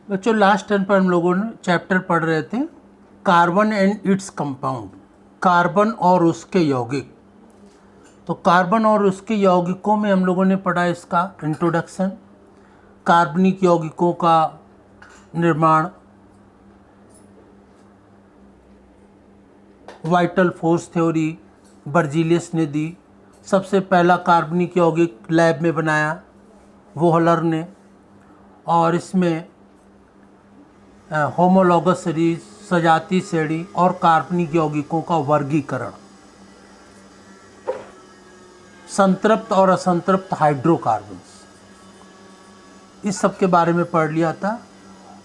बच्चों last term पर हम लोगों ने चैप्टर पढ़ रहे थे carbon and its compound, carbon और उसके यौगिक। तो कार्बन और उसके यौगिकों में हम लोगों ने पढ़ा इसका इंट्रोडक्शन, कार्बनिक यौगिकों का निर्माण, वाइटल फोर्स थ्योरी बर्जीलियस ने दी। सबसे पहला कार्बनिक यौगिक लैब में बनाया वोहलर ने, और इसमें होमोलॉगस सीरीज, सजाती श्रेणी और कार्बनिक यौगिकों का वर्गीकरण, संतृप्त और असंतृप्त हाइड्रोकार्बन्स, इस सब के बारे में पढ़ लिया था।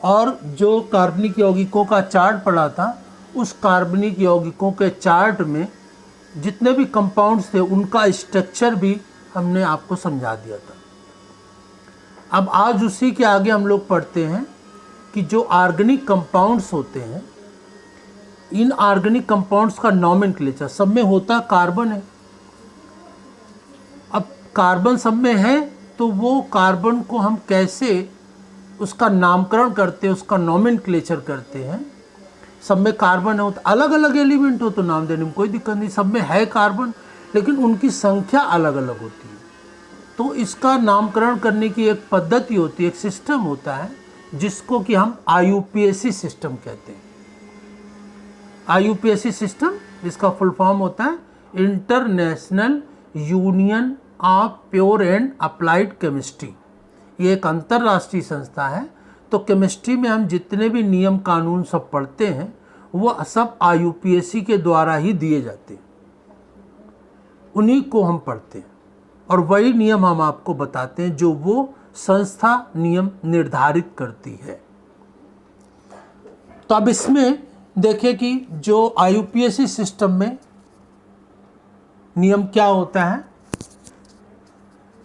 और जो कार्बनिक यौगिकों का चार्ट पढ़ा था, उस कार्बनिक यौगिकों के चार्ट में जितने भी कंपाउंड्स थे उनका स्ट्रक्चर भी हमने आपको समझा दिया था। अब आज उसी के आगे हम लोग पढ़ते हैं कि जो ऑर्गेनिक कंपाउंड्स होते हैं, इन ऑर्गेनिक कंपाउंड्स का नॉमेनक्लेचर, सब में होता कार्बन है। अब कार्बन सब में है तो वो कार्बन को हम कैसे उसका नामकरण करते हैं, उसका नॉमेनक्लेचर करते हैं। सब में कार्बन है, तो अलग अलग एलिमेंट हो तो नाम देने में कोई दिक्कत नहीं, सब में है कार्बन, लेकिन उनकी संख्या अलग अलग होती है। तो इसका नामकरण करने की एक पद्धति होती है, एक सिस्टम होता है जिसको कि हम IUPAC सिस्टम कहते हैं। IUPAC सिस्टम, इसका फुल फॉर्म होता है international union of pure and applied chemistry. ये एक अंतर्राष्ट्रीय संस्था है। तो केमिस्ट्री में हम जितने भी नियम कानून सब पढ़ते हैं वो सब IUPAC के द्वारा ही दिए जाते हैं, उन्हीं को हम पढ़ते हैं और वही नियम हम आपको बताते हैं जो वो संस्था नियम निर्धारित करती है। तो अब इसमें देखिए कि जो IUPAC सिस्टम में नियम क्या होता है।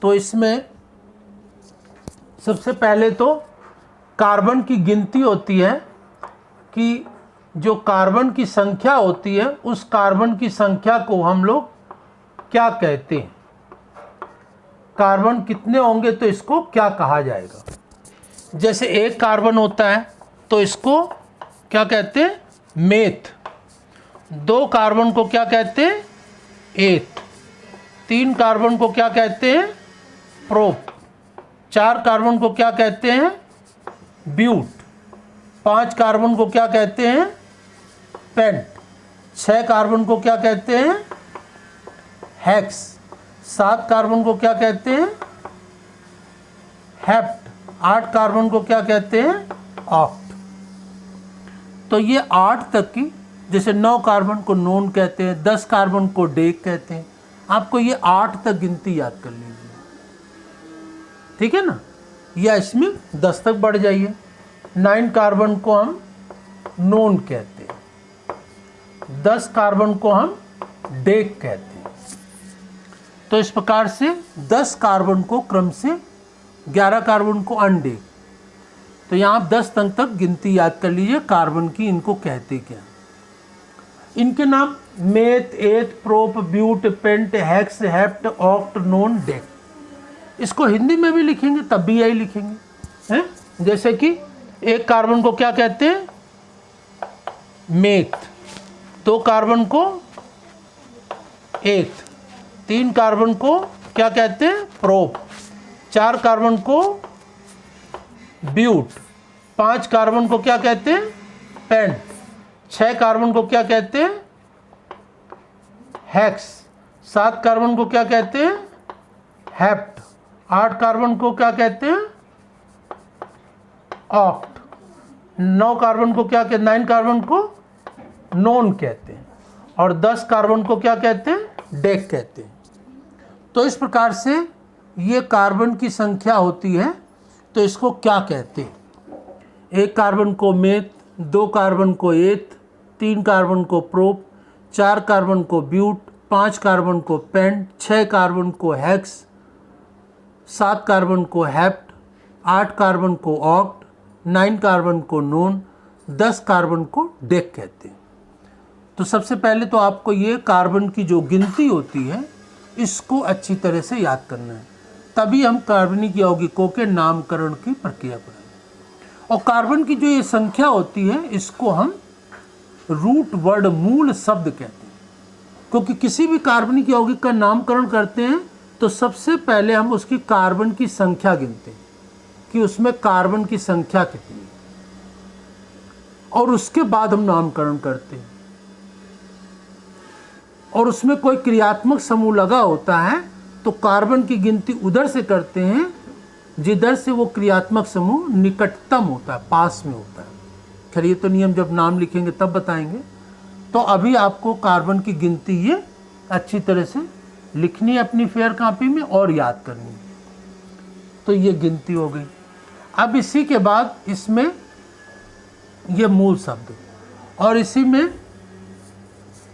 तो इसमें सबसे पहले तो कार्बन की गिनती होती है कि जो कार्बन की संख्या होती है, उस कार्बन की संख्या को हम लोग क्या कहते हैं, कार्बन कितने होंगे तो इसको क्या कहा जाएगा। जैसे एक कार्बन होता है तो इसको क्या कहते हैं, मेथ। दो कार्बन को क्या कहते हैं, एथ। तीन कार्बन को क्या कहते हैं, प्रोप। चार कार्बन को क्या कहते हैं, ब्यूट। पांच कार्बन को क्या कहते हैं, पेंट। छह कार्बन को क्या कहते हैं, हेक्स। सात कार्बन को क्या कहते हैं, हेप्ट। आठ कार्बन को क्या कहते हैं, ऑक्ट। तो ये 8 तक की, जैसे 9 कार्बन को नोन कहते हैं, 10 कार्बन को डेक कहते हैं। आपको ये 8 तक गिनती याद कर लीजिए, ठीक है ना। या इसमें 10 तक बढ़ जाइए। 9 कार्बन को हम नोन कहते हैं, 10 कार्बन को हम डेक कहते हैं। तो इस प्रकार से 10 कार्बन को क्रम से, 11 कार्बन को अनडेक। तो यहाँ आप 10 तक गिनती याद कर लीजिए कार्बन की, इनको कहते क्या। इनके नाम meth, eth, prop, but, pent, hex, hept, oct, non, dec. इसको हिंदी में भी लिखेंगे तब भी यही लिखेंगे हैं। जैसे कि एक कार्बन को क्या कहते हैं, मेथ। 2 कार्बन को एथ। 3 कार्बन को क्या कहते हैं, प्रोप। 4 कार्बन को ब्यूट। 5 कार्बन को क्या कहते हैं, पेंट। 6 कार्बन को क्या कहते हैं, हेक्स। 7 कार्बन को क्या कहते हैं, हेप्ट। 8 कार्बन को क्या कहते हैं, ऑक्ट। 9 कार्बन को क्या कहते हैं, 9 कार्बन को नोन कहते हैं। और 10 कार्बन को क्या कहते हैं, डेक कहते हैं। तो इस प्रकार से ये कार्बन की संख्या होती है। तो इसको क्या कहते हैं, एक कार्बन को मेथ, 2 कार्बन को एथ, 3 कार्बन को प्रोप, 4 कार्बन को ब्यूट, 5 कार्बन को पेंट, 6 कार्बन को हेक्स, 7 कार्बन को हेप्ट, 8 कार्बन को ऑक्ट, 9 कार्बन को नोन, 10 कार्बन को डेक कहते हैं। तो सबसे पहले तो आपको ये कार्बन की जो गिनती होती है इसको अच्छी तरह से याद करना है, तभी हम कार्बनिक यौगिकों के नामकरण की प्रक्रिया करेंगे। और कार्बन की जो ये संख्या होती है इसको हम रूट वर्ड, मूल शब्द कहते हैं। क्योंकि किसी भी कार्बनिक यौगिक का नामकरण करते हैं तो सबसे पहले हम उसकी कार्बन की संख्या गिनते हैं कि उसमें कार्बन की संख्या कितनी है, और उसके बाद हम नामकरण करते हैं। और उसमें कोई क्रियात्मक समूह लगा होता है तो कार्बन की गिनती उधर से करते हैं जिधर से वो क्रियात्मक समूह निकटतम होता है, पास में होता है। खैर ये तो नियम जब नाम लिखेंगे तब बताएंगे। तो अभी आपको कार्बन की गिनती ये अच्छी तरह से लिखनी है अपनी फेयर कॉपी में और याद करनी है। तो ये गिनती हो गई। अब इसी के बाद इसमें ये मूल शब्द, और इसी में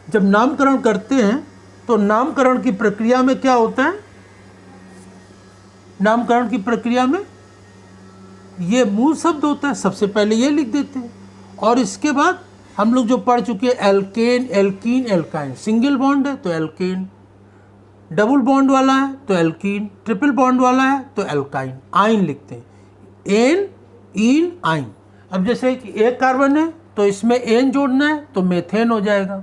जब नामकरण करते हैं तो नामकरण की प्रक्रिया में क्या होता है, नामकरण की प्रक्रिया में ये मूल शब्द होता है, सबसे पहले ये लिख देते हैं। और इसके बाद हम लोग जो पढ़ चुके हैं alkane, alkene, alkyne, single bond है तो एल्केन, डबल बॉन्ड वाला है तो एल्कीन, ट्रिपल बॉन्ड वाला है तो एल्काइन, आइन लिखते हैं, एन, इन, आइन। अब जैसे कि एक कार्बन है तो इसमें एन जोड़ना है तो मेथेन हो जाएगा।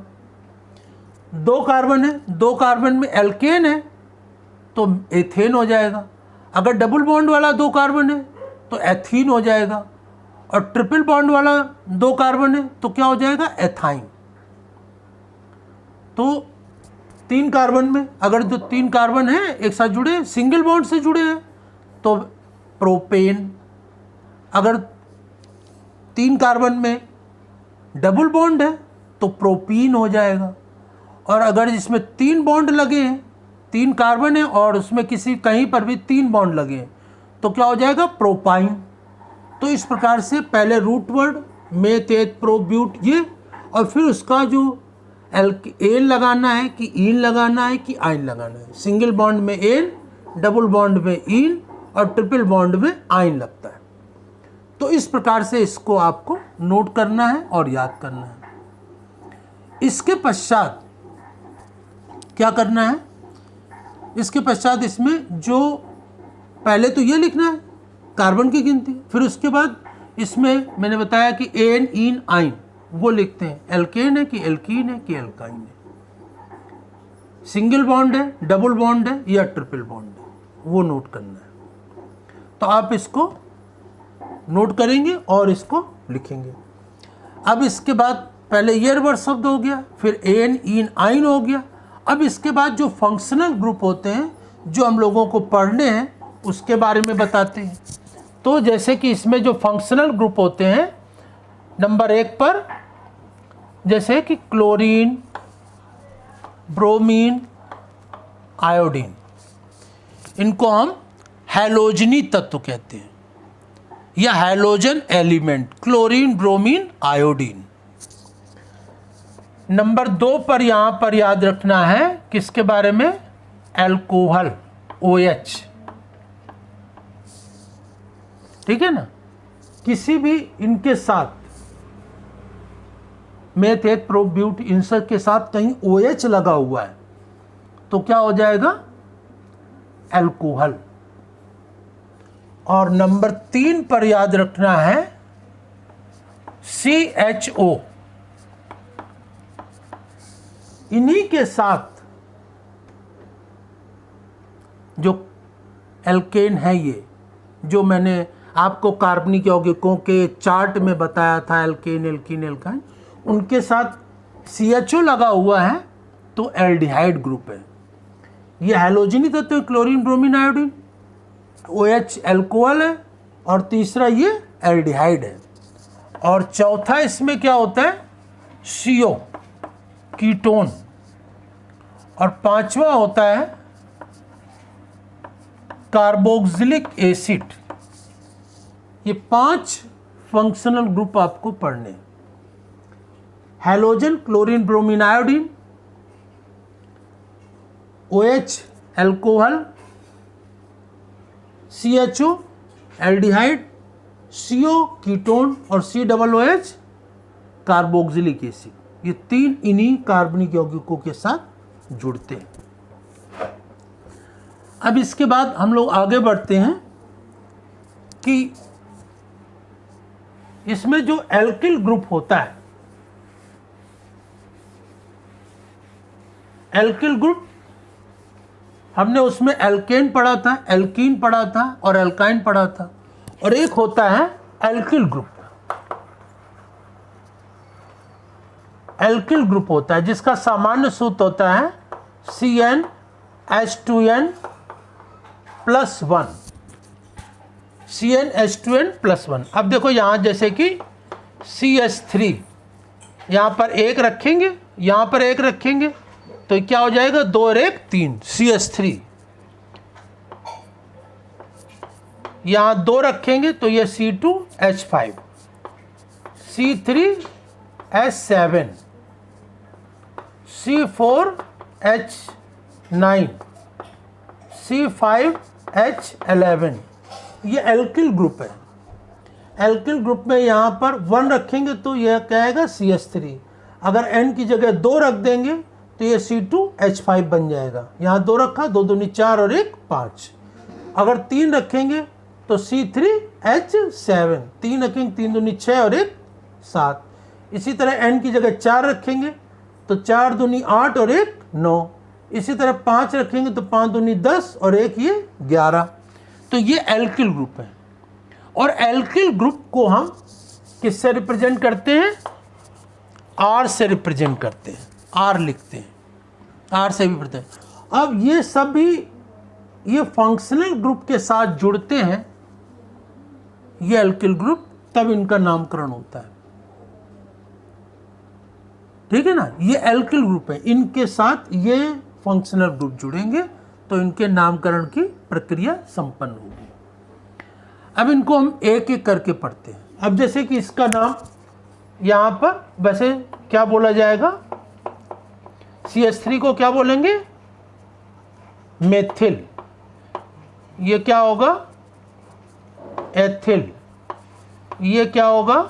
दो कार्बन है, दो कार्बन में एल्केन है तो एथेन हो जाएगा। अगर डबल बॉन्ड वाला दो कार्बन है तो एथीन हो जाएगा, और ट्रिपल बॉन्ड वाला दो कार्बन है तो क्या हो जाएगा, एथाइन। तो तीन कार्बन में अगर जो तीन कार्बन है एक साथ जुड़े, सिंगल बॉन्ड से जुड़े हैं तो प्रोपेन। अगर तीन कार्बन में डबल बॉन्ड है तो प्रोपीन हो जाएगा। और अगर इसमें तीन बॉन्ड लगे हैं, तीन कार्बन है और उसमें किसी कहीं पर भी तीन बॉन्ड लगे हैं तो क्या हो जाएगा, प्रोपाइन। तो इस प्रकार से पहले रूट वर्ड मेथ, एथ, प्रो, ब्यूट ये, और फिर उसका जो एन लगाना है कि इन लगाना है कि आइन लगाना है। सिंगल बॉन्ड में एन, डबल बॉन्ड में इन और ट्रिपल बॉन्ड में आइन लगता है। तो इस प्रकार से इसको आपको नोट करना है और याद करना है। इसके पश्चात क्या करना है, इसके पश्चात इसमें जो पहले तो ये लिखना है कार्बन की गिनती, फिर उसके बाद इसमें मैंने बताया कि एन, इन, आइन वो लिखते हैं, एल्केन है कि एल्कीन है कि एल्काइन है, सिंगल बॉन्ड है, डबल बॉन्ड है या ट्रिपल बॉन्ड है, वो नोट करना है। तो आप इसको नोट करेंगे और इसको लिखेंगे। अब इसके बाद पहले ईयर वर्ड शब्द हो गया, फिर एन, इन, आइन हो गया। अब इसके बाद जो फंक्शनल ग्रुप होते हैं जो हम लोगों को पढ़ने हैं उसके बारे में बताते हैं। तो जैसे कि इसमें जो फंक्शनल ग्रुप होते हैं, नंबर 1 पर जैसे कि क्लोरीन, ब्रोमीन, आयोडीन, इनको हम हैलोजनी तत्व कहते हैं या halogen element, chlorine, bromine, iodine. Number 2 पर यहाँ पर याद रखना है किसके बारे में, एल्कोहल, OH, ठीक है ना। किसी भी इनके साथ मेथ, एथ, प्रो, ब्यूट, इन सब के साथ कहीं OH लगा हुआ है तो क्या हो जाएगा, एल्कोहल। और नंबर 3 पर याद रखना है CHO, इन्हीं के साथ जो एल्केन है, ये जो मैंने आपको कार्बनिक यौगिकों के चार्ट में बताया था, एल्केन, एल्कीन, एल्काइन, उनके साथ CHO लगा हुआ है तो एल्डिहाइड ग्रुप है। ये हैलोजनी तत्व है, chlorine, bromine, iodine, OH alcohol है, और तीसरा ये एल्डिहाइड है। और चौथा इसमें क्या होता है, CO, कीटोन, और पांचवा होता है कार्बोक्सिलिक एसिड। ये 5 फंक्शनल ग्रुप आपको पढ़ने, halogen, chlorine, bromine, iodine, OH alcohol, CHO aldehyde, CO ketone और COOH कार्बोक्सिलिक एसिड। ये 3 इन्हीं कार्बनिक यौगिकों के साथ जुड़ते हैं। अब इसके बाद हम लोग आगे बढ़ते हैं कि इसमें जो एल्किल ग्रुप होता है, एल्किल ग्रुप हमने उसमें एल्केन पढ़ा था, एल्कीन पढ़ा था और एल्काइन पढ़ा था, और एक होता है एल्किल ग्रुप। एल्किल ग्रुप होता है जिसका सामान्य सूत्र होता है CnH2n+1, CnH2n+1। अब देखो यहाँ जैसे कि CH3, यहाँ पर एक रखेंगे, यहाँ पर एक रखेंगे, तो क्या हो जाएगा, 2 और 1 3, CH3। यहाँ 2 रखेंगे तो ये C2H5, C3H7, C4H9, C5H11। ये एल्किल ग्रुप है। एल्किल ग्रुप में यहाँ पर 1 रखेंगे तो यह क्या आएगा, CH3। अगर N की जगह 2 रख देंगे तो ये C2H5 बन जाएगा। यहाँ 2 रखा, 2 दूनी 4 और 1 5। अगर 3 रखेंगे तो C3H7, 3 रखेंगे, 3 दूनी 6 और 1 7। इसी तरह N की जगह 4 रखेंगे तो 4 दूनी 8 और 1 9। इसी तरह 5 रखेंगे तो 5 दूनी 10 और 1 ये 11। तो ये एल्किल ग्रुप है। और एल्किल ग्रुप को हम किससे रिप्रेजेंट करते हैं, R से रिप्रेजेंट करते हैं, R लिखते हैं, R से भी पढ़ते हैं। अब ये सभी ये फंक्शनल ग्रुप के साथ जुड़ते हैं, ये एल्किल ग्रुप, तब इनका नामकरण होता है। ठीक है ना, ये एल्किल ग्रुप है, इनके साथ ये फंक्शनल ग्रुप जुड़ेंगे तो इनके नामकरण की प्रक्रिया संपन्न होगी। अब इनको हम एक एक करके पढ़ते हैं। अब जैसे कि इसका नाम यहाँ पर वैसे क्या बोला जाएगा, CH3 को क्या बोलेंगे, मेथिल। ये क्या होगा, एथिल। ये क्या होगा,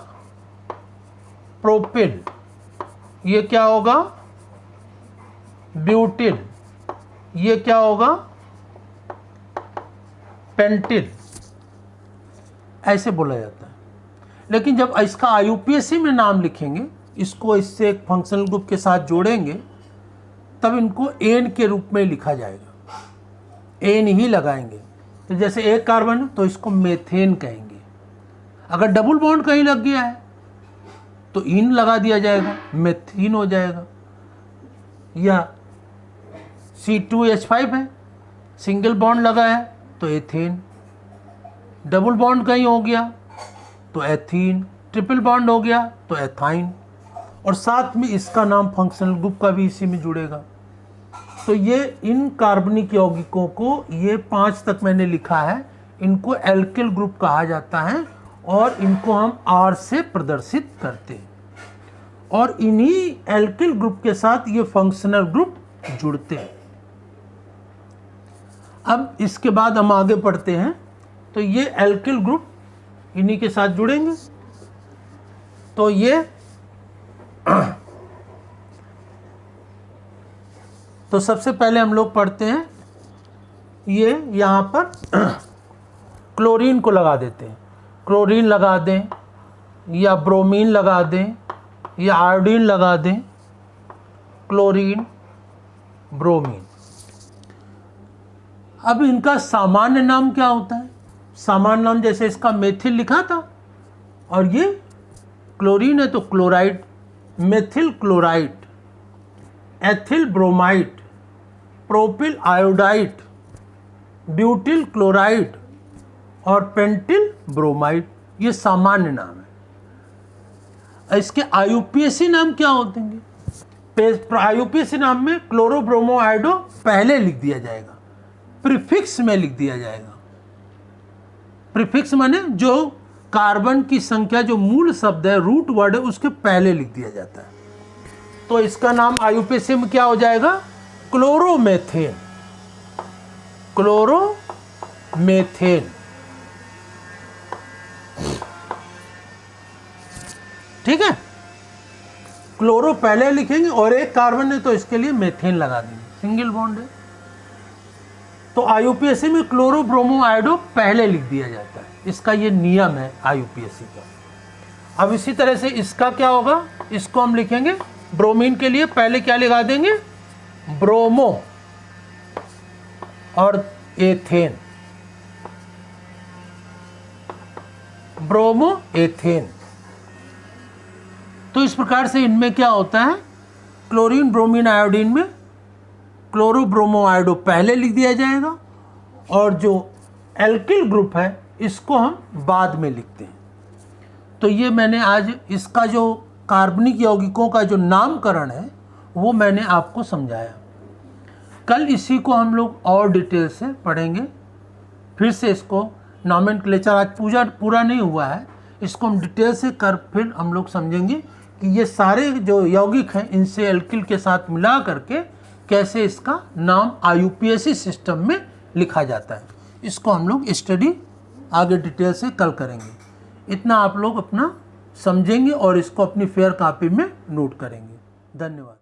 प्रोपिल। ये क्या होगा, ब्यूटिल। ये क्या होगा, पेंटिल। ऐसे बोला जाता है। लेकिन जब इसका IUPAC में नाम लिखेंगे, इसको इससे एक फंक्शनल ग्रुप के साथ जोड़ेंगे, तब इनको एन के रूप में लिखा जाएगा, एन ही लगाएंगे। तो जैसे एक कार्बन तो इसको मेथेन कहेंगे। अगर डबल बॉन्ड कहीं लग गया है तो इन लगा दिया जाएगा, मेथीन हो जाएगा। या C2H5 है, सिंगल बॉन्ड लगा है तो एथेन। डबल बॉन्ड कहीं हो गया तो एथीन, ट्रिपल बॉन्ड हो गया तो एथाइन, और साथ में इसका नाम फंक्शनल ग्रुप का भी इसी में जुड़ेगा। तो ये इन कार्बनिक यौगिकों को, ये 5 तक मैंने लिखा है, इनको एल्किल ग्रुप कहा जाता है और इनको हम R से प्रदर्शित करते हैं। और इन्हीं एल्किल ग्रुप के साथ ये फंक्शनल ग्रुप जुड़ते हैं। अब इसके बाद हम आगे पढ़ते हैं। तो ये एल्किल ग्रुप इन्हीं के साथ जुड़ेंगे। तो ये तो सबसे पहले हम लोग पढ़ते हैं, ये यहाँ पर क्लोरीन को लगा देते हैं। क्लोरीन लगा दें या ब्रोमीन लगा दें या आयोडीन लगा दें, क्लोरीन, ब्रोमीन। अब इनका सामान्य नाम क्या होता है, सामान्य नाम जैसे इसका मेथिल लिखा था और ये क्लोरीन है तो chloride, methyl chloride, ethyl bromide, propyl iodide, butyl chloride और पेंटिल ब्रोमाइड, ये सामान्य नाम है। इसके IUPAC नाम क्या होते हैं? IUPAC नाम में क्लोरोब्रोमो आयोडो पहले लिख दिया जाएगा, प्रीफिक्स में लिख दिया जाएगा। प्रीफिक्स माने जो कार्बन की संख्या, जो मूल शब्द है, रूट वर्ड है, उसके पहले लिख दिया जाता है। तो इसका नाम IUPAC में क्या हो जाएगा, क्लोरोमेथेन। क्लोरोमेथेन, ठीक है। क्लोरो पहले लिखेंगे और एक कार्बन है तो इसके लिए मेथेन लगा देंगे, सिंगल बॉन्ड है। तो IUPAC में क्लोरोब्रोमो आयोडो पहले लिख दिया जाता है, इसका ये नियम है IUPAC का। अब इसी तरह से इसका क्या होगा, इसको हम लिखेंगे ब्रोमीन के लिए पहले क्या लगा देंगे, ब्रोमो और एथेन, ब्रोमो एथेन। तो इस प्रकार से इनमें क्या होता है, क्लोरीन ब्रोमीन आयोडीन में क्लोरो ब्रोमो आयोडो पहले लिख दिया जाएगा और जो एल्किल ग्रुप है इसको हम बाद में लिखते हैं। तो ये मैंने आज इसका जो कार्बनिक यौगिकों का जो नामकरण है वो मैंने आपको समझाया। कल इसी को हम लोग और डिटेल से पढ़ेंगे, फिर से इसको नॉमेनक्लेचर आज पूरा नहीं हुआ है, इसको हम डिटेल से कर फिर हम लोग समझेंगे कि ये सारे जो यौगिक हैं इनसे एल्किल के साथ मिला करके कैसे इसका नाम IUPAC सिस्टम में लिखा जाता है। इसको हम लोग स्टडी आगे डिटेल से कल करेंगे। इतना आप लोग अपना समझेंगे और इसको अपनी फेयर कॉपी में नोट करेंगे। धन्यवाद।